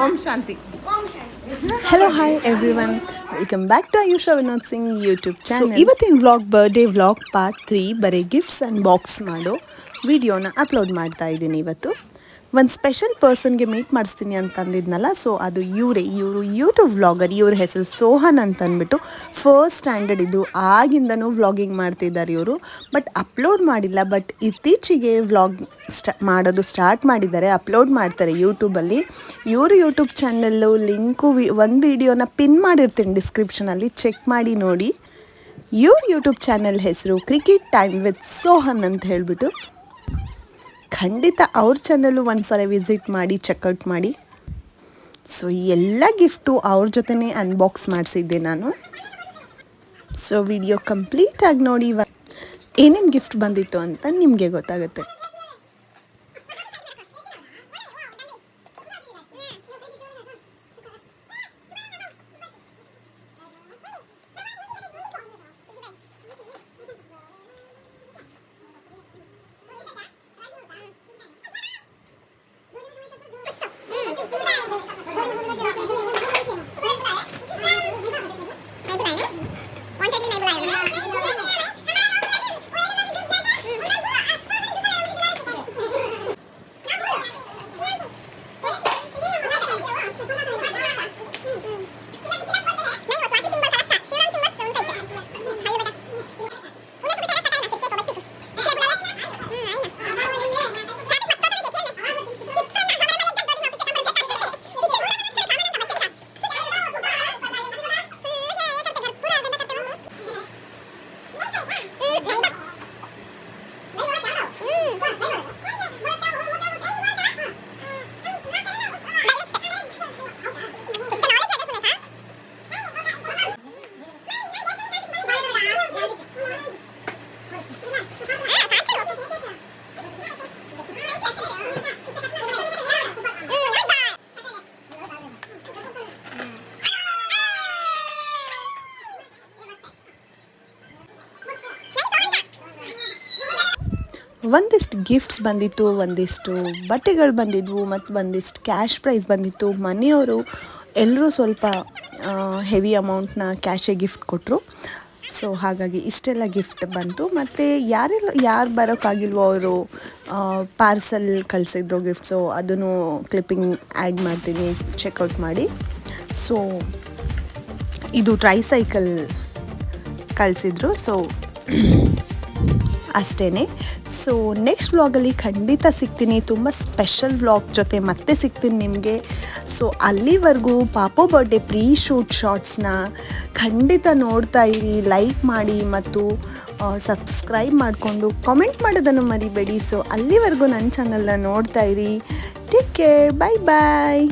ಓಂ ಶಾಂತಿ. Hello hi everyone, welcome back to Ayusha Vinod Singh YouTube channel. ಇವತ್ತಿನ vlog birthday vlog part 3 ಬರೀ gifts unbox ಮಾಡೋ ವಿಡಿಯೋನ ಅಪ್ಲೋಡ್ ಮಾಡ್ತಾ ಇದ್ದೀನಿ. ಇವತ್ತು ಒಂದು ಸ್ಪೆಷಲ್ ಪರ್ಸನ್ಗೆ ಮೀಟ್ ಮಾಡಿಸ್ತೀನಿ ಅಂತಂದಿದ್ನಲ್ಲ, ಸೊ ಅದು ಇವರು ಯೂಟ್ಯೂಬ್ ವ್ಲಾಗರ್. ಇವ್ರ ಹೆಸರು ಸೋಹನ್ ಅಂತ ಅಂದ್ಬಿಟ್ಟು ಫಸ್ಟ್ ಸ್ಟ್ಯಾಂಡರ್ಡ್ ಇದು ಆಗಿಂದನೂ ವ್ಲಾಗಿಂಗ್ ಮಾಡ್ತಿದ್ದಾರೆ ಇವರು. ಬಟ್ ಅಪ್ಲೋಡ್ ಮಾಡಿಲ್ಲ, ಬಟ್ ಇತ್ತೀಚೆಗೆ ವ್ಲಾಗ್ ಮಾಡೋದು ಸ್ಟಾರ್ಟ್ ಮಾಡಿದ್ದಾರೆ, ಅಪ್ಲೋಡ್ ಮಾಡ್ತಾರೆ ಯೂಟ್ಯೂಬಲ್ಲಿ. ಇವರು ಯೂಟ್ಯೂಬ್ ಚಾನಲ್ಲು ಲಿಂಕು ಒಂದು ವಿಡಿಯೋನ ಪಿನ್ ಮಾಡಿರ್ತೀನಿ ಡಿಸ್ಕ್ರಿಪ್ಷನಲ್ಲಿ, ಚೆಕ್ ಮಾಡಿ ನೋಡಿ. ಇವ್ರ ಯೂಟ್ಯೂಬ್ ಚಾನಲ್ ಹೆಸರು ಕ್ರಿಕೆಟ್ ಟೈಮ್ ವಿತ್ ಸೋಹನ್ ಅಂತ ಹೇಳಿಬಿಟ್ಟು. ಖಂಡಿತ ಅವ್ರ ಚಾನಲ್ಲು ಒಂದ್ಸಲ ವಿಸಿಟ್ ಮಾಡಿ, ಚೆಕ್ಔಟ್ ಮಾಡಿ. ಸೊ ಎಲ್ಲ ಗಿಫ್ಟು ಅವ್ರ ಜೊತೆನೇ ಅನ್ಬಾಕ್ಸ್ ಮಾಡಿಸಿದ್ದೆ ನಾನು. ಸೊ ವಿಡಿಯೋ ಕಂಪ್ಲೀಟಾಗಿ ನೋಡಿ, ಏನೇನು ಗಿಫ್ಟ್ ಬಂದಿತ್ತು ಅಂತ ನಿಮಗೆ ಗೊತ್ತಾಗುತ್ತೆ. ಒಂದಿಷ್ಟು ಗಿಫ್ಟ್ಸ್ ಬಂದಿತ್ತು, ಒಂದಿಷ್ಟು ಬಟ್ಟೆಗಳು ಬಂದಿದ್ವು, ಮತ್ತು ಒಂದಿಷ್ಟು ಕ್ಯಾಶ್ ಪ್ರೈಸ್ ಬಂದಿತ್ತು. ಮನೆಯವರು ಎಲ್ಲರೂ ಸ್ವಲ್ಪ ಹೆವಿ ಅಮೌಂಟ್ನ ಕ್ಯಾಶೇ ಗಿಫ್ಟ್ ಕೊಟ್ಟರು. ಸೊ ಹಾಗಾಗಿ ಇಷ್ಟೆಲ್ಲ ಗಿಫ್ಟ್ ಬಂತು. ಮತ್ತು ಯಾರು ಬರೋಕ್ಕಾಗಿಲ್ವೋ ಅವರು ಪಾರ್ಸಲ್ ಕಳಿಸಿದ್ರು ಗಿಫ್ಟ್ಸು, ಅದನ್ನು ಕ್ಲಿಪ್ಪಿಂಗ್ ಆ್ಯಡ್ ಮಾಡ್ತೀನಿ, ಚೆಕ್ಔಟ್ ಮಾಡಿ. ಸೊ ಇದು ಟ್ರೈಸೈಕಲ್ ಕಳಿಸಿದ್ರು. ಸೊ ಅಷ್ಟೇ. ಸೊ ನೆಕ್ಸ್ಟ್ ವ್ಲಾಗಲ್ಲಿ ಖಂಡಿತ ಸಿಗ್ತೀನಿ, ತುಂಬ ಸ್ಪೆಷಲ್ ವ್ಲಾಗ್ ಜೊತೆ ಮತ್ತೆ ಸಿಗ್ತೀನಿ ನಿಮಗೆ. ಸೊ ಅಲ್ಲಿವರೆಗೂ ಪಾಪು ಬರ್ಡೇ ಪ್ರೀ ಶೂಟ್ ಶಾರ್ಟ್ಸ್ನ ಖಂಡಿತ ನೋಡ್ತಾ ಇರಿ, ಲೈಕ್ ಮಾಡಿ ಮತ್ತು ಸಬ್ಸ್ಕ್ರೈಬ್ ಮಾಡಿಕೊಂಡು ಕಾಮೆಂಟ್ ಮಾಡೋದನ್ನು ಮರಿಬೇಡಿ. ಸೊ ಅಲ್ಲಿವರೆಗೂ ನನ್ನ ಚಾನಲ್ನ ನೋಡ್ತಾ ಇರಿ. ಟೇಕ್ ಕೇರ್, ಬಾಯ್ ಬಾಯ್.